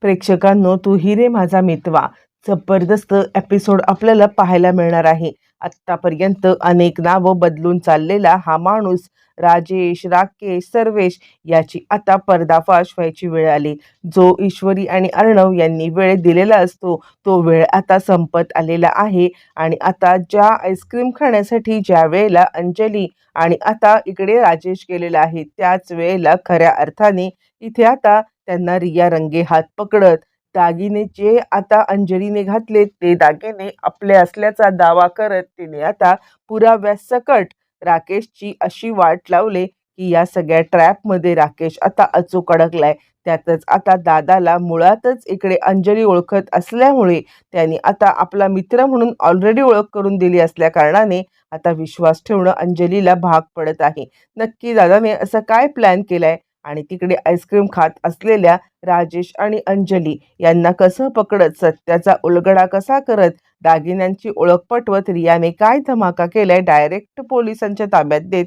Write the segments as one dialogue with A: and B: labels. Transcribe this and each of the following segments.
A: प्रेक्षकांनो, तू ही रे माझा मितवा जबरदस्त एपिसोड आपल्याला पाहायला मिळणार आहे. आत्तापर्यंत अनेक नावं बदलून चाललेला हा माणूस राजेश, राकेश, सर्वेश याची आता पर्दाफाश व्हायची वेळ आली. जो ईश्वरी आणि अर्णव यांनी वेळ दिलेला असतो तो वेळ आता संपत आलेला आहे. आणि आता ज्या आईस्क्रीम खाण्यासाठी ज्या वेळेला अंजली आणि आता इकडे राजेश गेलेला आहे, त्याच वेळेला खऱ्या अर्थाने इथे आता त्यांना रिया रंगे हात पकडत दागिने जे आता अंजलीने घातले ते दागिने आपले असल्याचा दावा करत तिने आता पुराव्यासकट राकेशची अशी वाट लावले की या सगळ्या ट्रॅपमध्ये राकेश आता अचूक अडकलाय. त्यातच आता दादाला मुळातच इकडे अंजली ओळखत असल्यामुळे त्यांनी आता आपला मित्र म्हणून ऑलरेडी ओळख करून दिली असल्या कारणाने आता विश्वास ठेवणं अंजलीला भाग पडत आहे. नक्की दादाने असं काय प्लॅन केलाय आणि तिकडे आईस्क्रीम खात असलेल्या राजेश आणि अंजली यांना कसं पकडत सत्याचा उलगडा कसा करत दागिन्यांची ओळख पटवत रियाने काय धमाका केलाय डायरेक्ट पोलिसांच्या ताब्यात देत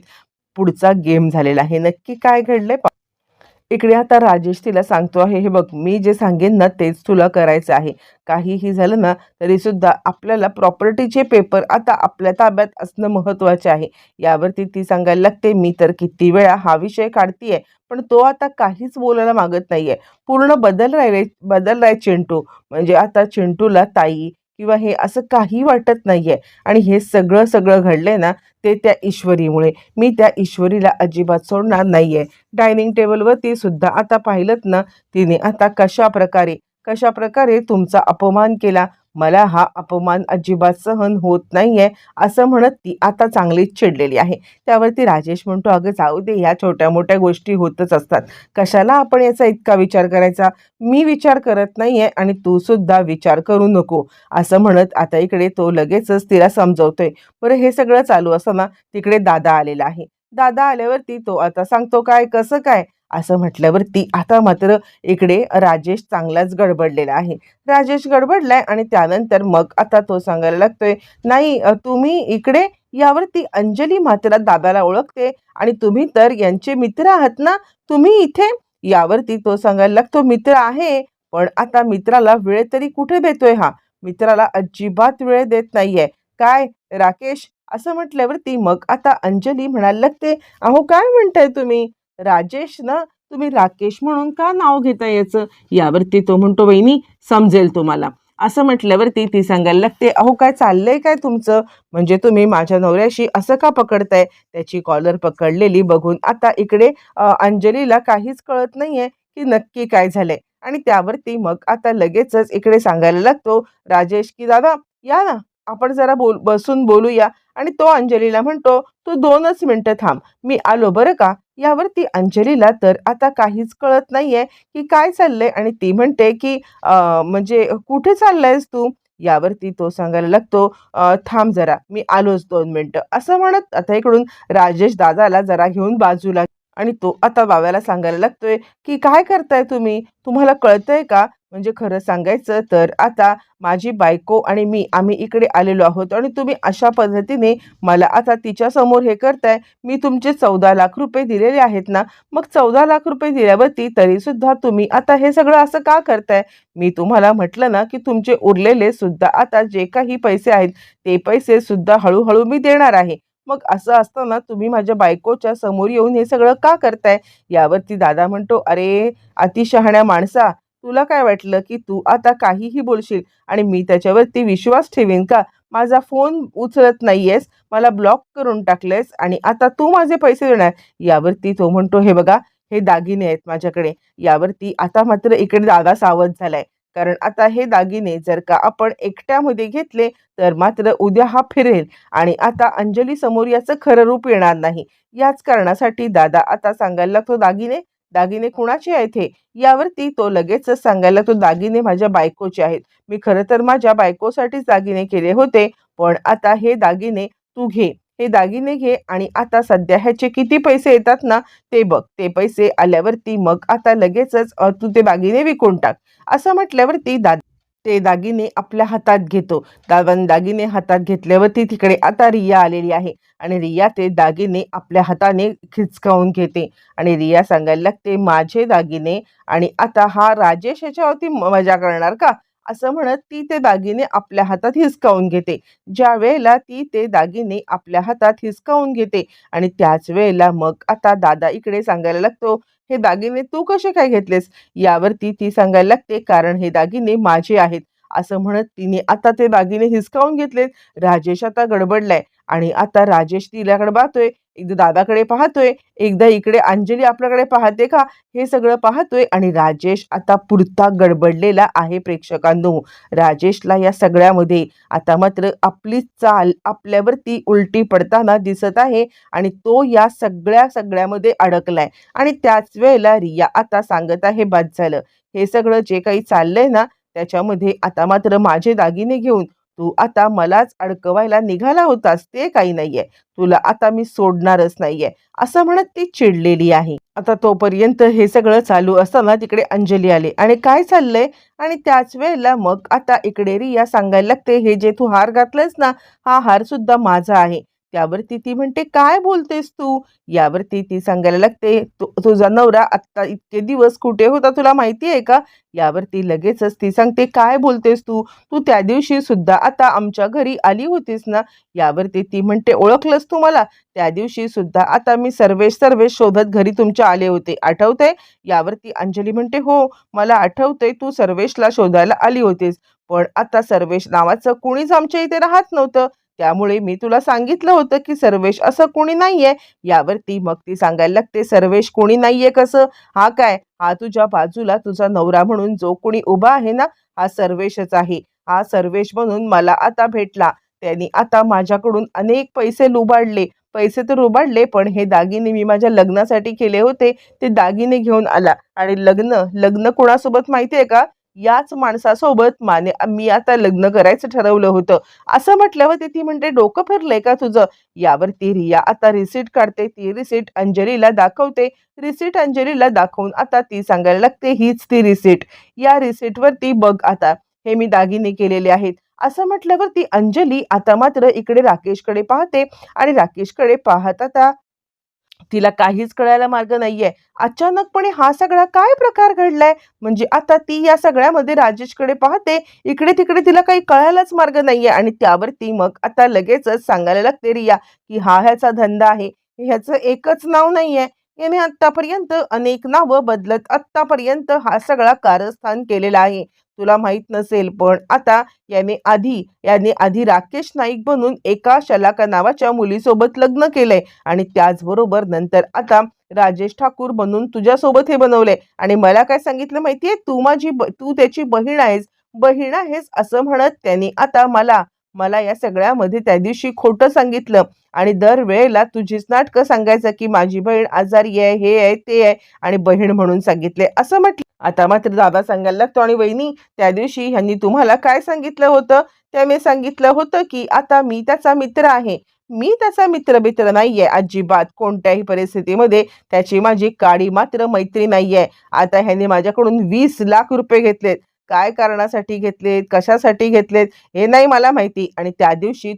A: पुढचा गेम झालेला आहे. नक्की काय घडलंय इकडे आता राजेश तिला सांगतो आहे, हे बघ मी जे सांगेन ना तेच तुला करायचं आहे. काहीही झालं ना तरी सुद्धा आपल्याला प्रॉपर्टीचे पेपर आता आपल्या ताब्यात असणं महत्त्वाचे आहे. यावरती ती सांगायला लागते, मी तर किती वेळा हा विषय काढतीये पण तो आता काहीच बोलायला मागत नाहीये. पूर्ण बदललाय चिंटू. म्हणजे आता चिंटूला ताई किंवा हे असं काही वाटत नाहीये. आणि हे सगळं सगळं घडलंय ना ते त्या ईश्वरीमुळे. मी त्या ईश्वरीला अजिबात सोडणार नाहीये. डायनिंग टेबलवरती सुद्धा आता पाहिलंत ना तिने आता कशा प्रकारे तुमचा अपमान केला. मला हा अपमान अजिबात सहन होत नाहीये असं म्हणत ती आता चांगलीच चिडलेली आहे. त्यावरती राजेश म्हणतो, अगं जाऊ दे, ह्या छोट्या मोठ्या गोष्टी होतच असतात, कशाला आपण याचा इतका विचार करायचा. मी विचार करत नाहीये आणि तू सुद्धा विचार करू नको असं म्हणत आता इकडे तो लगेचच तिला समजवतोय. बरं, हे सगळं चालू असताना तिकडे दादा आलेला आहे. दादा आल्यावरती तो आता सांगतो, काय कसं काय असं म्हटल्यावरती आता मात्र इकडे राजेश चांगलाच गडबडलेला आहे. राजेश गडबडलाय आणि त्यानंतर मग आता तो सांगायला लागतोय, नाही तुम्ही इकडे. यावरती अंजली मात्र दादाला ओळखते आणि तुम्ही तर यांचे मित्र आहात ना, तुम्ही इथे. यावरती तो सांगायला लागतो, मित्र आहे पण आता मित्राला वेळ तरी कुठे देतोय हा. मित्राला अजिबात वेळ देत नाहीये. काय राकेश असं म्हटल्यावरती मग आता अंजली म्हणायला लागते, अहो काय म्हणताय तुम्ही, राजेश ना, तुम्ही राकेश म्हणून का नाव घेता याचं. यावरती तो म्हणतो, वहिनी समजेल तुम्हाला असं म्हटल्यावरती ती सांगायला लागते, अहो काय चाललंय काय तुमचं, म्हणजे तुम्ही माझ्या नवऱ्याशी असं का पकडताय. त्याची कॉलर पकडलेली बघून आता इकडे अंजलीला काहीच कळत नाहीये की नक्की काय झालंय. आणि त्यावरती मग आता लगेचच इकडे सांगायला लागतो राजेश की दादा या ना, आपण जरा बसून बोलूया. आणि तो अंजलीला म्हणतो, तू 2च मिनिटं थांब, मी आलो बरं का. यावरती अंजलीला तर आता काहीच कळत नाहीये की काय चाललंय आणि ती म्हणते की म्हणजे कुठे चाललायस तू. यावरती तो सांगायला लागतो, थांब जरा, मी आलोच 2 मिनिटं असं म्हणत आता इकडून राजेश दादाला जरा घेऊन बाजूला आणि तो आता बाबाला सांगायला लागतोय की काय करताय तुम्ही, तुम्हाला कळतंय का. म्हणजे खरं सांगायचं तर आता माझी बायको आणि मी आम्ही इकडे आलेलो आहोत आणि तुम्ही अशा पद्धतीने मला आता तिच्या समोर हे करताय. मी तुमचे 14 लाख रुपये दिलेले आहेत ना, मग 14 लाख रुपये दिल्यावरती तरी सुद्धा तुम्ही आता हे सगळं असं का करताय. मी तुम्हाला म्हटलं ना की तुमचे उरलेले सुद्धा आता जे काही पैसे आहेत ते पैसे सुद्धा हळूहळू मी देणार आहे. मग असं असताना तुम्ही माझ्या बायकोच्या समोर येऊन हे सगळं का करताय. यावरती दादा म्हणतो, अरे अतिशहाण्या माणसा, तुला काय वाटलं की तू आता काहीही बोलशील आणि मी त्याच्यावरती विश्वास ठेवीन का. माझा फोन उचलत नाहीयेस, मला ब्लॉक करून टाकलेस आणि आता तू माझे पैसे देणार. यावरती तो म्हणतो, हे बघा, हे दागिने आहेत माझ्याकडे. यावरती आता मात्र इकडे दादा सावध झालाय, कारण आता हे दागिने जर का आपण एकट्यामध्ये घेतले तर मात्र उद्या हा फिरेल आणि आता अंजली समोर याचं खरं रूप येणार नाही. याच कारणासाठी दादा आता सांगायला लागतो, दागिने दागिने कुणाचे आहेत हे. यावरती तो लगेचच सांगायला लागतो, दागिने माझ्या बायकोचे आहेत. मी खरं तर माझ्या बायकोसाठीच दागिने केले होते, पण आता हे दागिने तू घे. हे दागिने घे आणि आता सध्या ह्याचे किती पैसे येतात ना ते बघ. ते पैसे आल्यावरती मग आता लगेचच तू ते दागिने विकून टाक असं म्हटल्यावरती ते दागिने आपल्या हातात घेतो. दागिने हातात घेतल्यावरती तिकडे आता रिया आलेली आहे आणि रिया ते दागिने आपल्या हाताने खिचकावून घेते आणि रिया सांगायला लागते, माझे दागिने आणि आता हा राजेश याच्यावरती मजा करणार का? असं म्हणत ती ते दागिने आपल्या हातात हिसकावून घेते. ज्या वेळेला ती ते दागिने आपल्या हातात हिसकावून घेते आणि त्याच वेळेला मग आता दादा इकडे सांगायला लागतो, हे दागिने तू कसे काय घेतलेस? यावरती ती सांगायला लागते, कारण हे दागिने माझे आहेत. असं म्हणत तिने आता ते दागिने हिसकावून घेतलेत. राजेश आता गडबडलाय आणि आता राजेश तिच्याकडे पाहतोय, एकदा दादाकडे पाहतोय, एकदा इकडे अंजली आपल्याकडे पाहते का, हे सगळं पाहतोय आणि राजेश आता पुरता गडबडलेला आहे प्रेक्षकांनो. राजेशला या सगळ्यामध्ये आता मात्र आपली चाल आपल्यावरती उलटी पडताना दिसत आहे आणि तो या सगळ्यामध्ये अडकलाय आणि त्याच वेळेला रिया आता सांगत आहे, बाद झालं. हे सगळं जे काही चाललंय ना, त्याच्यामध्ये आता मात्र माझे दागिने घेऊन तू आता मलाच अडकवायला निघाला होतास, ते काही नाहीये. तुला आता मी सोडणारच नाहीये. असं म्हणत ती चिडलेली आहे. आता तोपर्यंत हे सगळं चालू असताना तिकडे अंजली आले आणि काय चाललंय, आणि त्याच वेळेला मग आता इकडे रिया सांगायला लागते, हे जे तू हार घातलायस ना, हा हार सुद्धा माझा आहे. त्यावरती ती म्हणते, काय बोलतेस तू? यावरती ती सांगायला लागते, तुझा नवरा आत्ता इतके दिवस कुठे होता तुला माहिती आहे का? यावरती लगेचच ती सांगते, काय बोलतेस तू? तू त्या दिवशी सुद्धा आता आमच्या घरी आली होतीस ना? यावरती ती म्हणते, ओळखलंस तू मला? त्या दिवशी सुद्धा आता मी सर्वेश सर्वेश शोधत घरी तुमच्या आले होते, आठवतंय? यावरती अंजली म्हणते, हो मला आठवतंय, तू सर्वेशला शोधायला आली होतीस. पण आता सर्वेश नावाचं कुणीच आमच्या इथे राहत नव्हतं. त्यामुळे मी तुला सांगितलं होतं की सर्वेश असं कोणी नाहीये. यावरती मग ती सांगायला लागते, सर्वेश कोणी नाहीये कसं? हा काय, हा तुझ्या बाजूला तुझा नवरा म्हणून जो कोणी उभा आहे ना, हा सर्वेशच आहे. हा सर्वेश म्हणून मला आता भेटला. त्यांनी आता माझ्याकडून अनेक पैसे लुबाडले. पैसे तर लुबाडले, पण हे दागिने मी माझ्या लग्नासाठी केले होते, ते दागिने घेऊन आला. आणि लग्न लग्न कोणासोबत माहितीये का? याच माणसासोबत मी आता लग्न करायचं ठरवलं होतं. असं म्हटल्यावर ती म्हणते, डोकं फिरलंय का तुझं? यावरती रिया आता रिसीट काढते. ती रिसीट अंजलीला दाखवते. रिसीट अंजलीला दाखवून आता ती सांगायला लागते, हीच ती रिसीट. या रिसीटवरती बघ आता, हे मी दागिने केलेले आहेत. असं म्हटल्यावर ती अंजली आता मात्र इकडे राकेशकडे पाहते आणि राकेशकडे पाहत आता तिला काहीच कळायला मार्ग नाहीये. अचानकपणे हा सगळा काय प्रकार घडलाय? म्हणजे आता ती या सगळ्यामध्ये राजेशकडे पाहते, इकडे तिकडे तिला काही कळायलाच मार्ग नाहीये आणि त्यावरती मग आता लगेचच सांगायला लागते रिया, की हा ह्याचा धंदा आहे. ह्याचं एकच नाव नाहीये. याने आतापर्यंत अनेक नावं बदलत आतापर्यंत हा सगळा कारस्थान केलेला आहे. तुला माहित नसेल, पण आता याने आधी राकेश नाईक बनून एका शलाका नावाच्या मुलीसोबत लग्न केलंय आणि त्याचबरोबर नंतर आता राजेश ठाकूर बनून तुझ्यासोबत हे बनवलंय आणि मला काय सांगितलं माहितीये, तू त्याची बहीण आहेस असं म्हणत त्यांनी आता मला मला या सगळ्यामध्ये त्या दिवशी खोटं सांगितलं आणि दरवेळेला तुझीच नाटकं सांगायचं की माझी बहीण आजारी आहे, हे आहे, ते आहे आणि बहीण म्हणून सांगितले असं म्हटलं. आता मात्र दादा सांगायला लागतो, आणि वहिनी, त्या दिवशी ह्यांनी तुम्हाला काय सांगितलं होतं? त्याने सांगितलं होतं की आता मी त्याचा मित्र आहे. मी त्याचा मित्र नाहीये अजिबात, कोणत्याही परिस्थितीमध्ये त्याची माझी काडी मात्र मैत्री नाहीये. आता ह्याने माझ्याकडून 20 लाख रुपये घेतलेत. काय कारणासाठी घेतलेत, कशासाठी घेतलेत हे नाही मला माहिती. आणि त्या दिवशी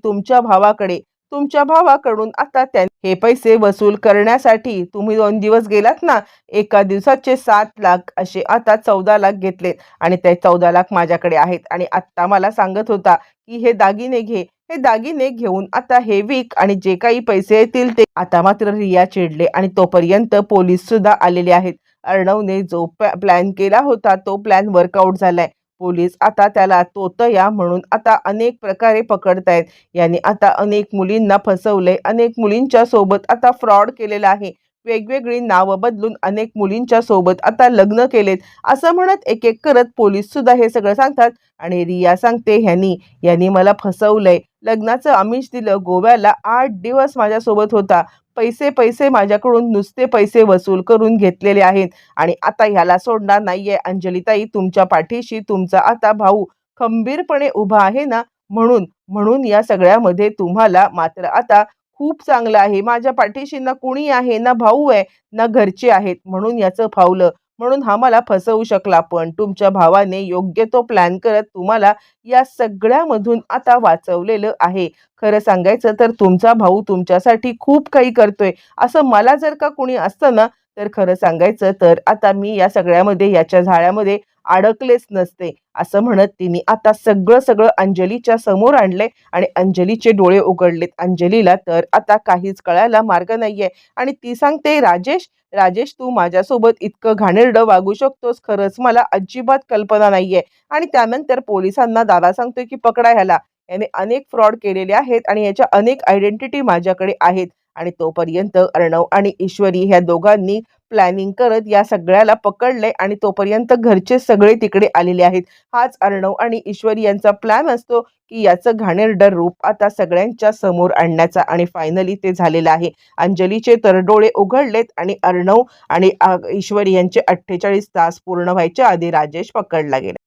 A: तुमच्या भावाकडून आता त्यांनी हे पैसे वसूल करण्यासाठी तुम्ही 2 दिवस गेलात ना, एका दिवसाचे 7 लाख असे आता 14 लाख घेतलेत आणि ते 14 लाख माझ्याकडे आहेत आणि आत्ता मला सांगत होता की हे दागिने घे. हे दागिने घेऊन आता हे विक आणि जे काही पैसे येतील ते. आता मात्र रिया चिडले आणि तोपर्यंत पोलीस सुद्धा आलेले आहेत. अर्णवने जो प्लॅन केला होता तो प्लॅन वर्कआउट झालाय. पोलीस आता त्याला तोतया म्हणून आता अनेक प्रकारे पकडतायत. याने आता अनेक मुलींना फसवलंय, अनेक मुलींच्या सोबत आता फ्रॉड केलेला आहे. वेगवेगळी नावं बदलून अनेक मुलींच्या सोबत आता लग्न केलेत असं म्हणत एक एक करत पोलीस सुद्धा हे सगळं सांगतात. आणि रिया सांगते, ह्यानी मला फसवलंय, लग्नाचं आमिष दिलं, गोव्याला 8 दिवस माझ्यासोबत होता, पैसे पैसे माझ्याकडून नुसते पैसे वसूल करून घेतलेले आहेत आणि आता ह्याला सोडणार नाहीये. अंजलीताई, तुमच्या पाठीशी तुमचा आता भाऊ खंबीरपणे उभा आहे ना, म्हणून म्हणून या सगळ्यामध्ये तुम्हाला मात्र आता खूप चांगलं आहे. माझ्या पाठीशी ना कुणी आहे, ना भाऊ आहे, ना घरचे आहेत, म्हणून याचं फावलं. म्हणून हा मला फसवू शकला, पण तुमच्या भावाने योग्य तो प्लॅन करत तुम्हाला या सगळ्यामधून आता वाचवलेलं आहे. खरं सांगायचं तर तुमचा भाऊ तुमच्यासाठी खूप काही करतोय. असं मला जर का कुणी असतं ना, तर खरं सांगायचं तर आता मी या सगळ्यामध्ये याच्या जाळ्यामध्ये अडकलेच नसते." असं म्हणत तिने आता सगळं अंजलीच्या समोर आणलंय आणि अंजलीचे डोळे उघडलेत. अंजलीला तर आता काहीच कळायला मार्ग नाहीये आणि ती सांगते, "राजेश, राजेश तू माझ्यासोबत इतकं घाणेरडं वागू शकतोस, खरंच मला अजिबात कल्पना नाहीये." आणि त्यानंतर पोलिसांना दादा सांगतोय, की "पकडा ह्याला. याने अनेक फ्रॉड केलेले आहेत आणि याच्या अनेक आयडेंटिटी माझ्याकडे आहेत." आणि तोपर्यंत अर्णव आणि ईश्वरी ह्या दोघांनी प्लॅनिंग करत या सगळ्याला पकडलंय आणि तोपर्यंत घरचे सगळे तिकडे आलेले आहेत. हाच अर्णव आणि ईश्वरी यांचा प्लॅन असतो, की याचं घाणेरडं रूप आता सगळ्यांच्या समोर आणण्याचा आणि फायनली ते झालेलं आहे. अंजलीचे तर डोळे उघडलेत आणि अर्णव आणि ईश्वरी यांचे 48 तास पूर्ण व्हायच्या आधी राजेश पकडला गेला.